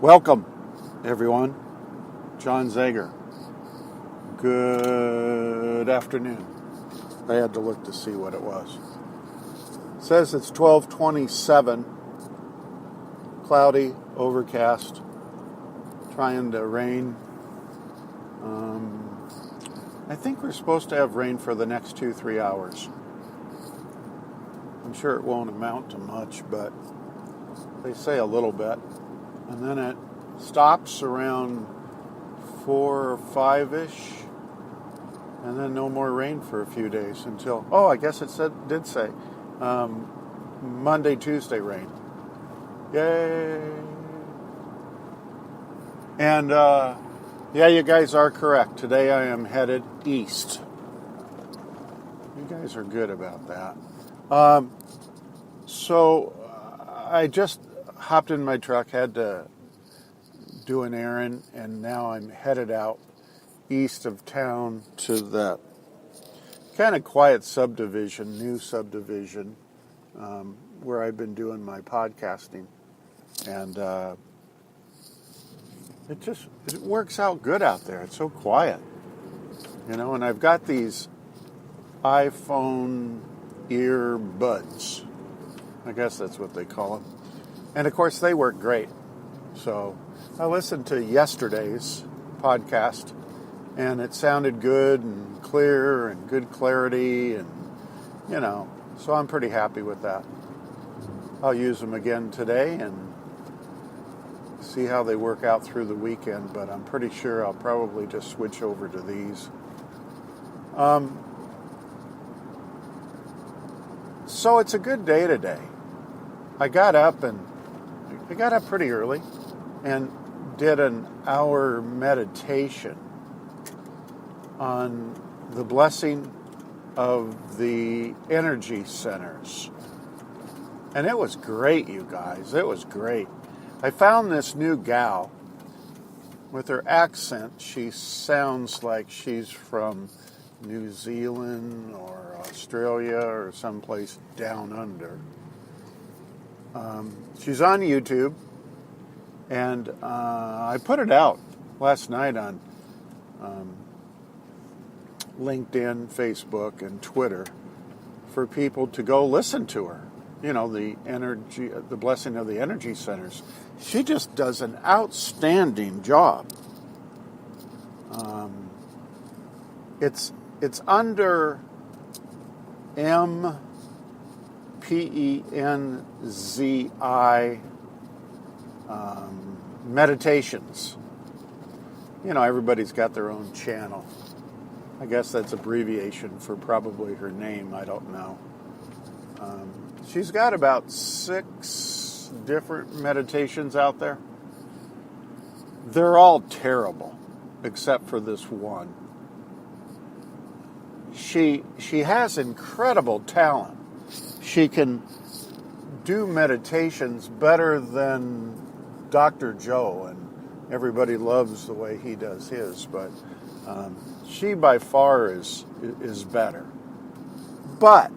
Welcome, everyone. John Zager. Good afternoon. I had to look to see what it was. It says it's 12:27. Cloudy, overcast, trying to rain. I think we're supposed to have rain for the next 2-3 hours. I'm sure it won't amount to much, but they say a little bit. And then it stops around 4 or 5-ish, and then no more rain for a few days until, I guess it did say Monday, Tuesday rain. Yay! And you guys are correct. Today I am headed east. You guys are good about that. So I just hopped in my truck, had to do an errand, and now I'm headed out east of town to that kind of quiet subdivision, new subdivision, where I've been doing my podcasting. And it works out good out there. It's so quiet, and I've got these iPhone earbuds. I guess that's what they call them. And of course, they work great. So I listened to yesterday's podcast, and it sounded good and clear and good clarity, and so I'm pretty happy with that. I'll use them again today and see how they work out through the weekend, but I'm pretty sure I'll probably just switch over to these. So it's a good day today. I got up pretty early and did an hour meditation on the blessing of the energy centers. And it was great, you guys. It was great. I found this new gal. With her accent, she sounds like she's from New Zealand or Australia or someplace down under. She's on YouTube, and I put it out last night on LinkedIn, Facebook, and Twitter for people to go listen to her. The blessing of the energy centers. She just does an outstanding job. It's under MPENZI Meditations. Everybody's got their own channel. I guess that's abbreviation for probably her name. I don't know. She's got about 6 different meditations out there. They're all terrible, except for this one. She has incredible talent. She can do meditations better than Dr. Joe, and everybody loves the way he does his, but she by far is better. But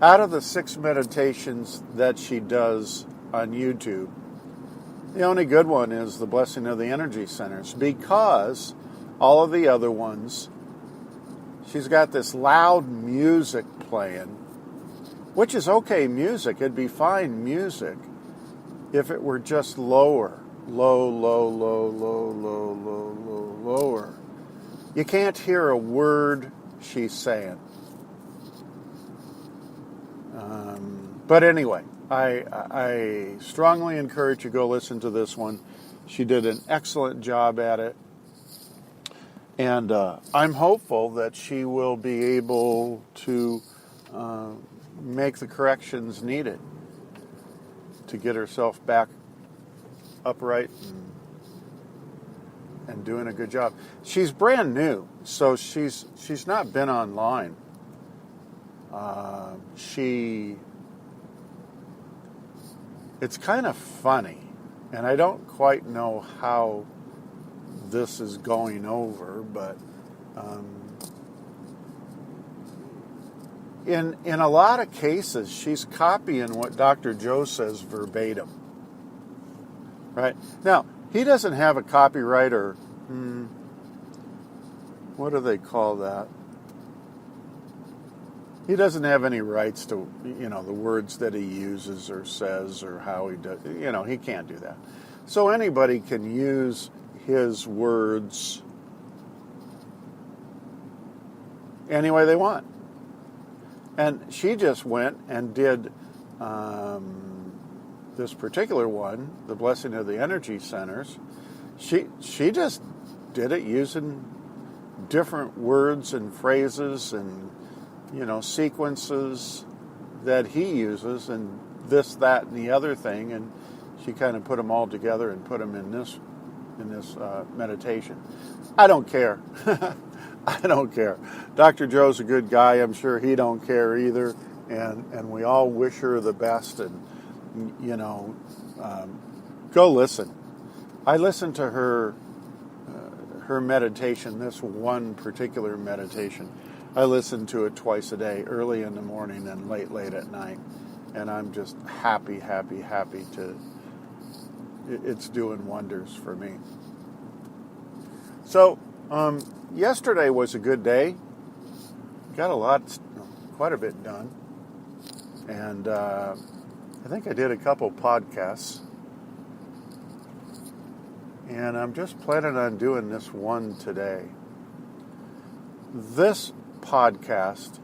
out of the 6 meditations that she does on YouTube, the only good one is the blessing of the energy centers, because all of the other ones, she's got this loud music playing, which is okay music. It'd be fine music if it were just lower. Lower. You can't hear a word she's saying. But anyway, I strongly encourage you to go listen to this one. She did an excellent job at it. And I'm hopeful that she will be able to make the corrections needed to get herself back upright and doing a good job. She's brand new, so she's not been online. It's kind of funny, and I don't quite know how this is going over, but in a lot of cases, she's copying what Dr. Joe says verbatim. right? Now, he doesn't have a copyright or, what do they call that? He doesn't have any rights to, the words that he uses or says or how he does, he can't do that. So anybody can use his words any way they want. And she just went and did this particular one, The Blessing of the Energy Centers. She just did it using different words and phrases and, sequences that he uses and this, that, and the other thing. And she kind of put them all together and put them in this meditation. I don't care. I don't care. Dr. Joe's a good guy. I'm sure he don't care either. And we all wish her the best. And, go listen. I listened to her meditation, this one particular meditation. I listen to it twice a day, early in the morning and late at night. And I'm just happy to, it's doing wonders for me. So, yesterday was a good day. Got quite a bit done. And I think I did a couple podcasts. And I'm just planning on doing this one today. This podcast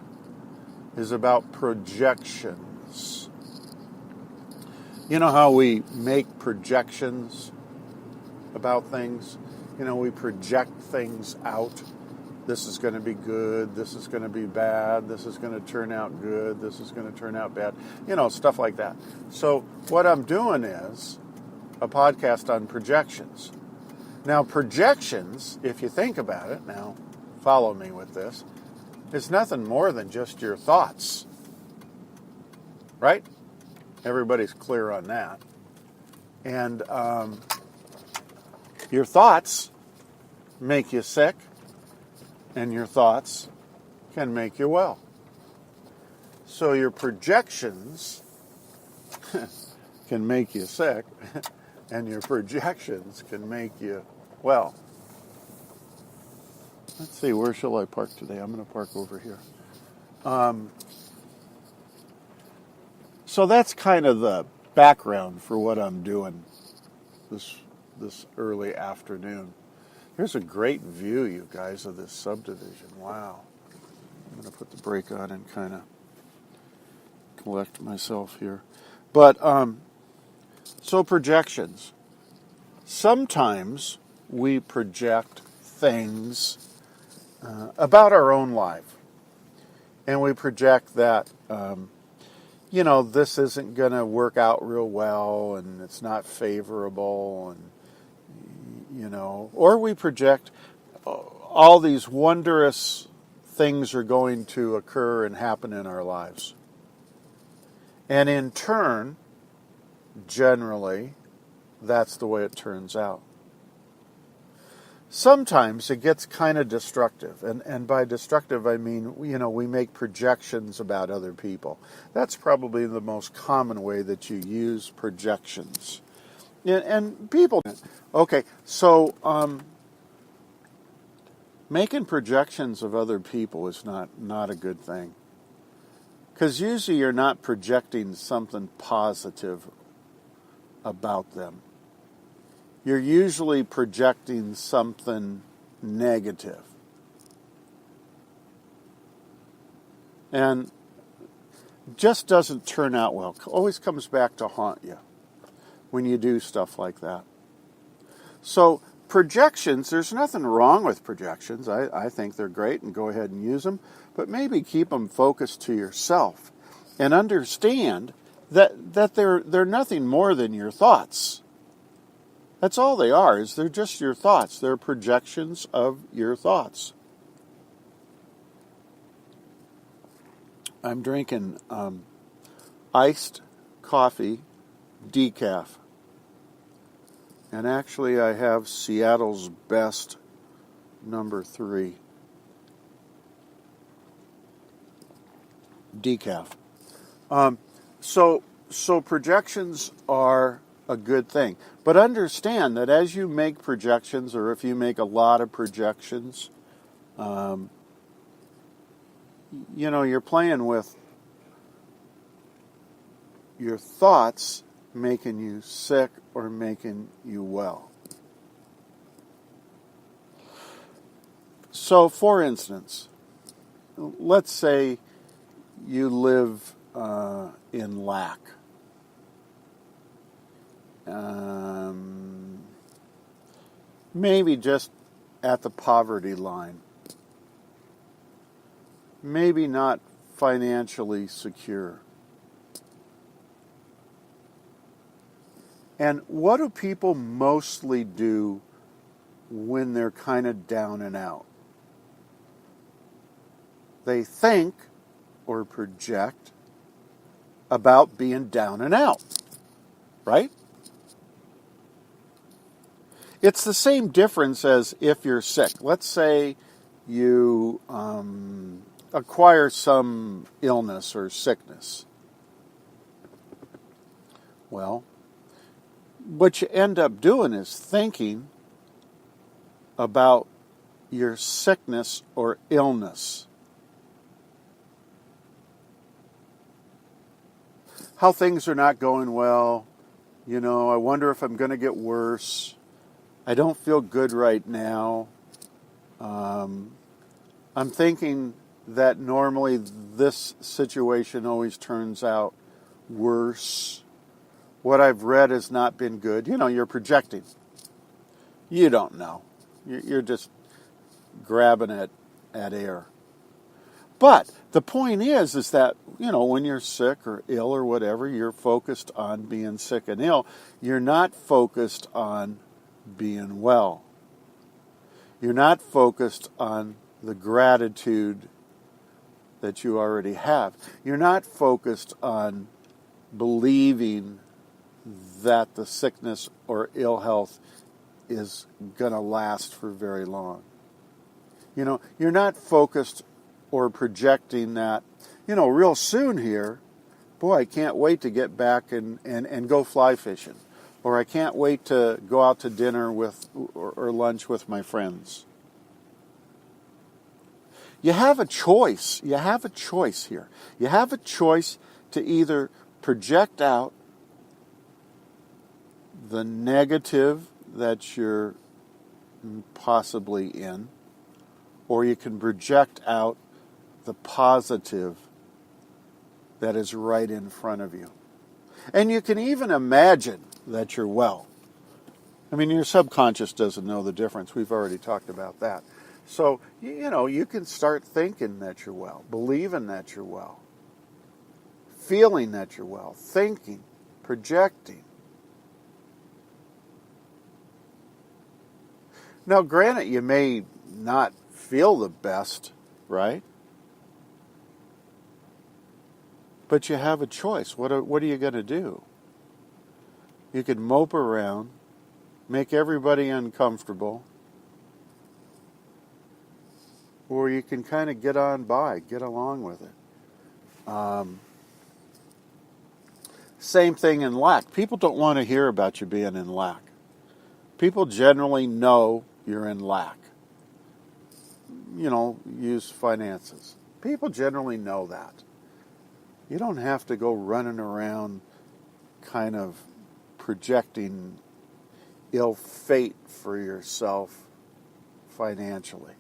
is about projections. You know how we make projections about things? We project things out. This is going to be good. This is going to be bad. This is going to turn out good. This is going to turn out bad. Stuff like that. So what I'm doing is a podcast on projections. Now, projections, if you think about it, now follow me with this, is nothing more than just your thoughts. Right? Everybody's clear on that. And your thoughts make you sick, and your thoughts can make you well. So your projections can make you sick, and your projections can make you well. Let's see, where shall I park today? I'm going to park over here. So that's kind of the background for what I'm doing this early afternoon. Here's a great view, you guys, of this subdivision. Wow. I'm going to put the brake on and kind of collect myself here. But, so projections. Sometimes we project things about our own life. And we project that, this isn't going to work out real well and it's not favorable and, or we project all these wondrous things are going to occur and happen in our lives. And in turn, generally, that's the way it turns out. Sometimes it gets kind of destructive. And by destructive, I mean, we make projections about other people. That's probably the most common way that you use projections. And people... Okay, so making projections of other people is not a good thing. Because usually you're not projecting something positive about them. You're usually projecting something negative. And just doesn't turn out well. Always comes back to haunt you when you do stuff like that. So projections, there's nothing wrong with projections. I think they're great and go ahead and use them. But maybe keep them focused to yourself and understand that they're nothing more than your thoughts. That's all they are, is they're just your thoughts. They're projections of your thoughts. I'm drinking iced coffee, decaf. And actually I have Seattle's Best number 3. Decaf. So projections are a good thing. But understand that as you make projections, or if you make a lot of projections, you're playing with your thoughts making you sick or making you well. So, for instance, let's say you live in lack. Maybe just at the poverty line. Maybe not financially secure. And what do people mostly do when they're kind of down and out? They think or project about being down and out, right? It's the same difference as if you're sick. Let's say you acquire some illness or sickness. Well, what you end up doing is thinking about your sickness or illness. How things are not going well. I wonder if I'm going to get worse. I don't feel good right now. I'm thinking that normally this situation always turns out worse. What I've read has not been good. You're projecting. You don't know. You're just grabbing at air. But the point is that, when you're sick or ill or whatever, you're focused on being sick and ill. You're not focused on being well. You're not focused on the gratitude that you already have. You're not focused on believing that the sickness or ill health is going to last for very long. You're not focused or projecting that, real soon here, boy, I can't wait to get back and go fly fishing. Or I can't wait to go out to dinner or lunch with my friends. You have a choice. You have a choice here. You have a choice to either project out the negative that you're possibly in, or you can project out the positive that is right in front of you. And you can even imagine that you're well. Your subconscious doesn't know the difference. We've already talked about that. So, you can start thinking that you're well, believing that you're well, feeling that you're well, thinking, projecting. Now, granted, you may not feel the best, right? But you have a choice. What are you going to do? You could mope around, make everybody uncomfortable, or you can kind of get along with it. Same thing in lack. People don't want to hear about you being in lack. People generally know you're in lack. Use finances. People generally know that. You don't have to go running around kind of projecting ill fate for yourself financially.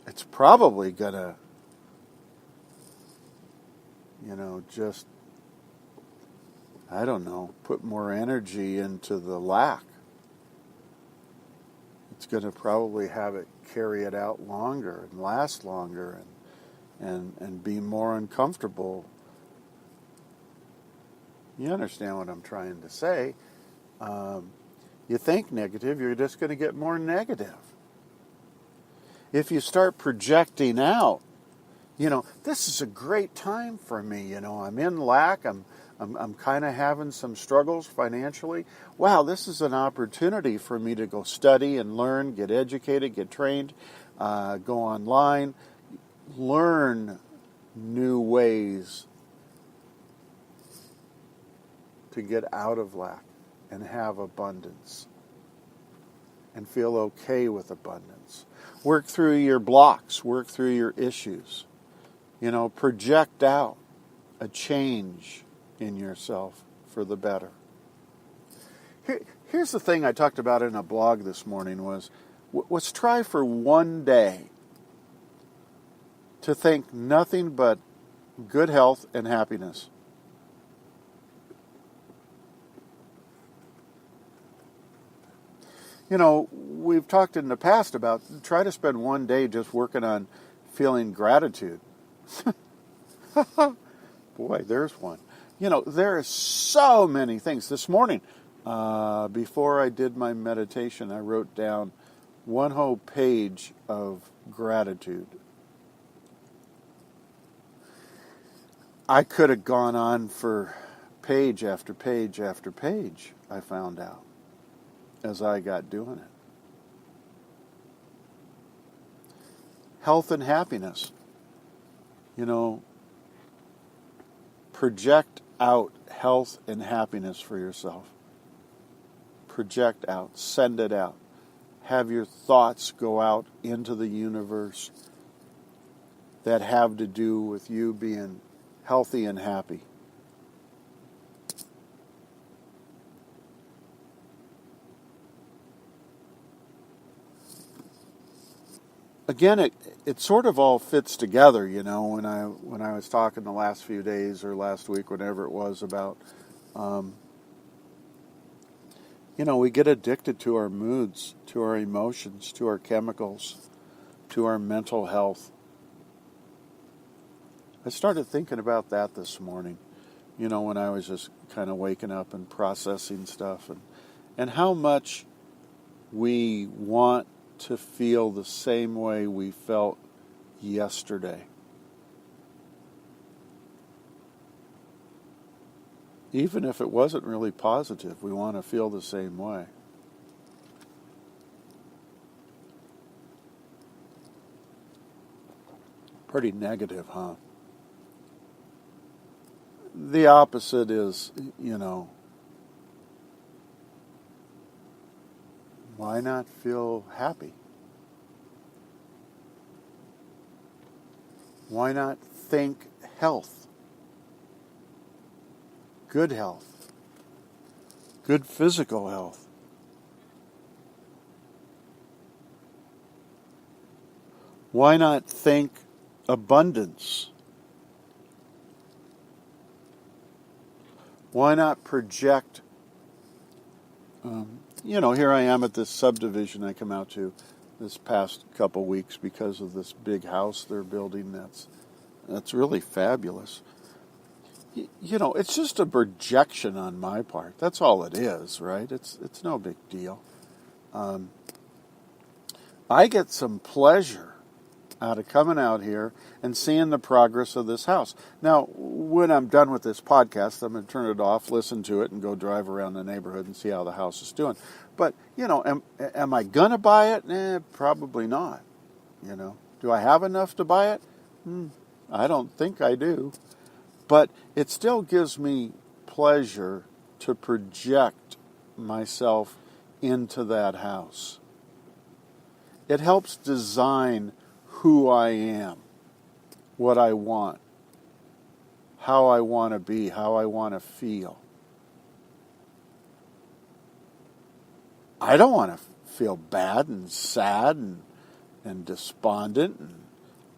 It's probably going to, just, put more energy into the lack. It's going to probably have it carry it out longer and last longer and be more uncomfortable. You understand what I'm trying to say. You think negative, you're just going to get more negative. If you start projecting out, this is a great time for me. I'm in lack. I'm kind of having some struggles financially. Wow, this is an opportunity for me to go study and learn, get educated, get trained, go online, learn new ways to get out of lack and have abundance and feel okay with abundance. Work through your blocks, work through your issues. Project out a change in yourself for the better. Here's the thing I talked about in a blog this morning was, let's try for one day to think nothing but good health and happiness. We've talked in the past about try to spend one day just working on feeling gratitude. Boy, there's one. There are so many things. This morning, before I did my meditation, I wrote down one whole page of gratitude. I could have gone on for page after page after page, I found out, as I got doing it. Health and happiness. Project out health and happiness for yourself. Project out. Send it out. Have your thoughts go out into the universe that have to do with you being healthy and happy. Again, it sort of all fits together, when I was talking the last few days or last week, whenever it was, about, we get addicted to our moods, to our emotions, to our chemicals, to our mental health. I started thinking about that this morning, when I was just kind of waking up and processing stuff, and how much we want to feel the same way we felt yesterday. Even if it wasn't really positive, we want to feel the same way. Pretty negative, huh? The opposite is, why not feel happy? Why not think health? Good health. Good physical health. Why not think abundance? Why not project, here I am at this subdivision I come out to this past couple weeks because of this big house they're building that's really fabulous. It's just a projection on my part. That's all it is, right? It's no big deal. I get some pleasure out of coming out here and seeing the progress of this house. Now, when I'm done with this podcast, I'm going to turn it off, listen to it, and go drive around the neighborhood and see how the house is doing. But, am I going to buy it? Probably not. Do I have enough to buy it? I don't think I do. But it still gives me pleasure to project myself into that house. It helps design who I am, what I want, how I want to be, how I want to feel. I don't want to feel bad and sad and despondent and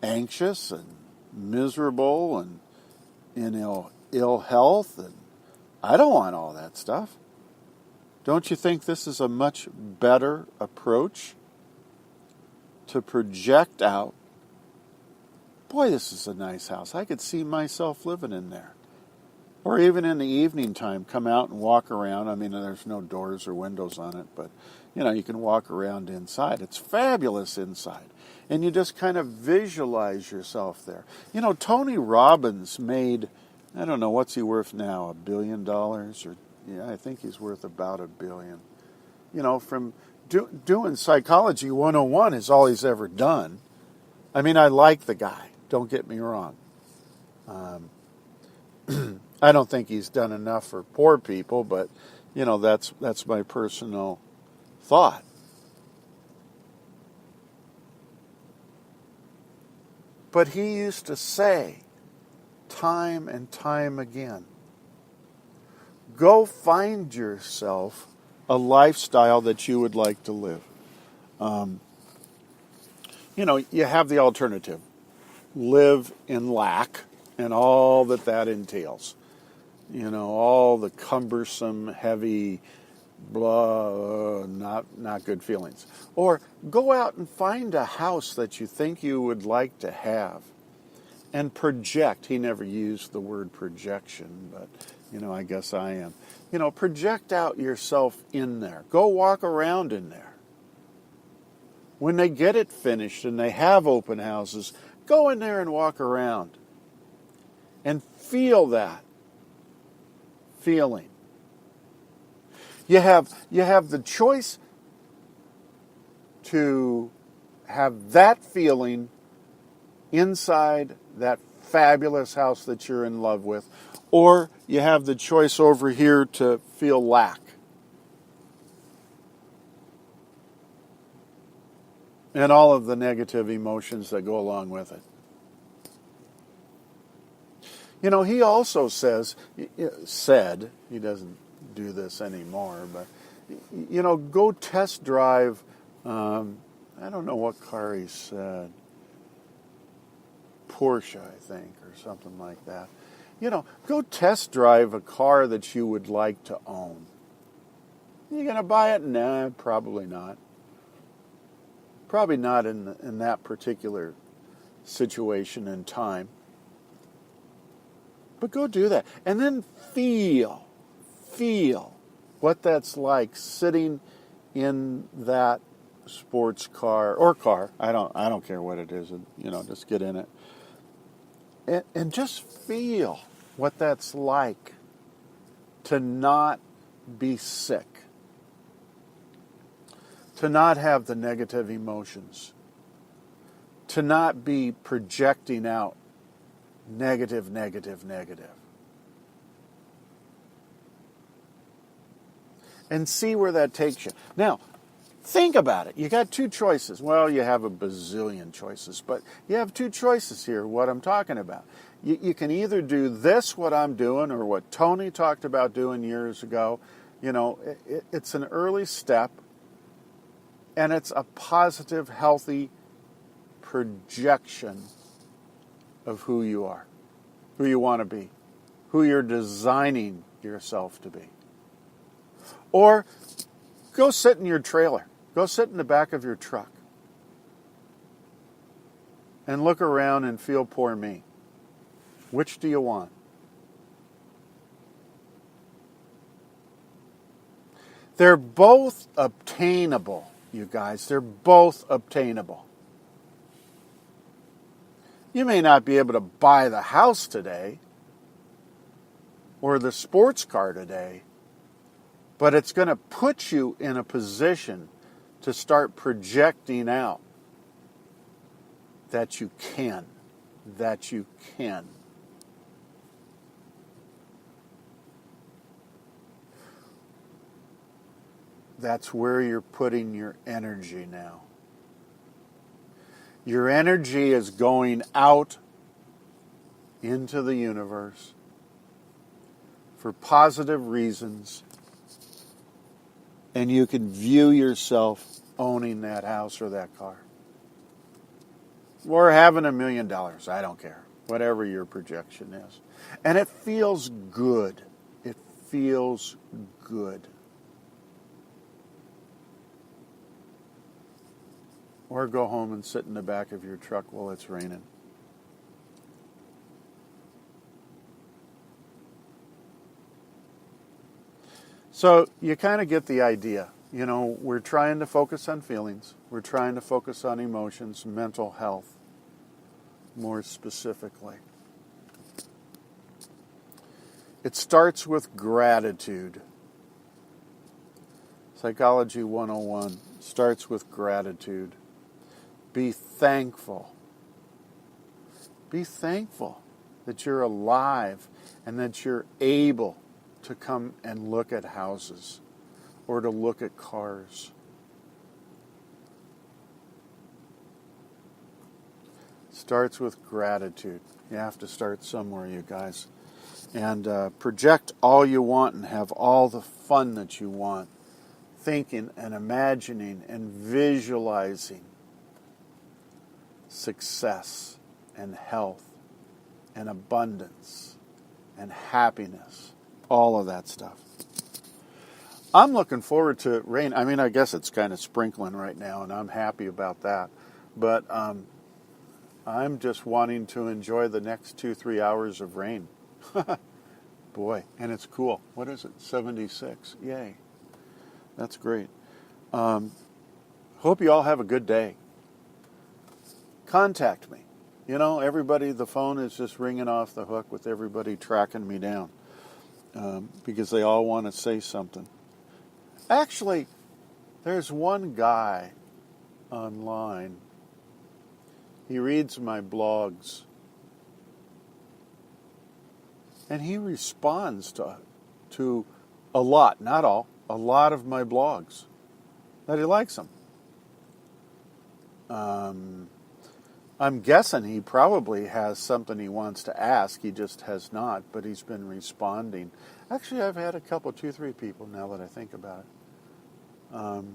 anxious and miserable and in ill health, and I don't want all that stuff. Don't you think this is a much better approach to project out, boy, this is a nice house. I could see myself living in there. Or even in the evening time, come out and walk around. I mean, there's no doors or windows on it, but, you can walk around inside. It's fabulous inside. And you just kind of visualize yourself there. Tony Robbins made, I don't know, what's he worth now, $1 billion? I think he's worth about $1 billion. From doing Psychology 101 is all he's ever done. I mean, I like the guy. Don't get me wrong. I don't think he's done enough for poor people, but that's my personal thought. But he used to say, time and time again, go find yourself a lifestyle that you would like to live. You have the alternative. Live in lack and all that entails. All the cumbersome, heavy, blah, not good feelings. Or go out and find a house that you think you would like to have and project. He never used the word projection, but, I guess I am. Project out yourself in there. Go walk around in there. When they get it finished and they have open houses, go in there and walk around and feel that feeling. You have the choice to have that feeling inside that fabulous house that you're in love with, or you have the choice over here to feel lack. And all of the negative emotions that go along with it. He also said, he doesn't do this anymore, but, go test drive, I don't know what car he said, Porsche, I think, or something like that. Go test drive a car that you would like to own. You going to buy it? Nah, probably not. Probably not in that particular situation and time. But go do that. And then feel what that's like sitting in that sports car or car. I don't care what it is. Just get in it. And just feel what that's like to not be sick. To not have the negative emotions. To not be projecting out negative. And see where that takes you. Now, think about it. You got two choices. Well, you have a bazillion choices, but you have two choices here, what I'm talking about. You can either do this, what I'm doing, or what Tony talked about doing years ago. It's an early step. And it's a positive, healthy projection of who you are, who you want to be, who you're designing yourself to be. Or go sit in your trailer. Go sit in the back of your truck. And look around and feel poor me. Which do you want? They're both obtainable. You guys, they're both obtainable. You may not be able to buy the house today or the sports car today, but it's going to put you in a position to start projecting out that you can. That's where you're putting your energy now. Your energy is going out into the universe for positive reasons, and you can view yourself owning that house or that car. Or having $1 million, I don't care. Whatever your projection is. And it feels good. It feels good. Or go home and sit in the back of your truck while it's raining. So you kind of get the idea. We're trying to focus on feelings. We're trying to focus on emotions, mental health, more specifically. It starts with gratitude. Psychology 101 starts with gratitude. Be thankful. Be thankful that you're alive and that you're able to come and look at houses or to look at cars. Starts with gratitude. You have to start somewhere, you guys. And project all you want and have all the fun that you want. Thinking and imagining and visualizing success and health and abundance and happiness. All of that stuff. I'm looking forward to rain. I mean, I guess it's kind of sprinkling right now, and I'm happy about that. But I'm just wanting to enjoy the next 2-3 hours of rain. Boy, and it's cool. What is it? 76. Yay. That's great. Hope you all have a good day. Contact me. You know, everybody, the phone is just ringing off the hook with everybody tracking me down because they all want to say something. Actually, there's one guy online. He reads my blogs. And he responds to a lot, not all, a lot of my blogs. That he likes them. I'm guessing he probably has something he wants to ask. He just has not, but he's been responding. Actually, I've had a couple, 2-3 people now that I think about it.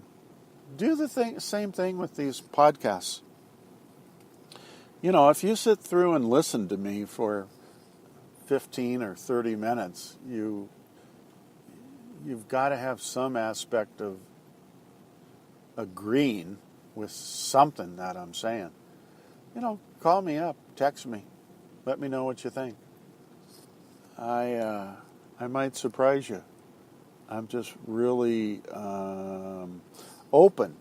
Do the same thing with these podcasts. You know, if you sit through and listen to me for 15 or 30 minutes, you've got to have some aspect of agreeing with something that I'm saying. You know, call me up, text me, let me know what you think. I might surprise you. I'm just really open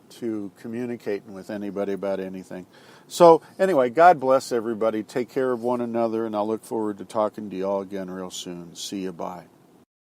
to communicating with anybody about anything. So anyway, God bless everybody. Take care of one another, and I'll look forward to talking to you all again real soon. See you. Bye.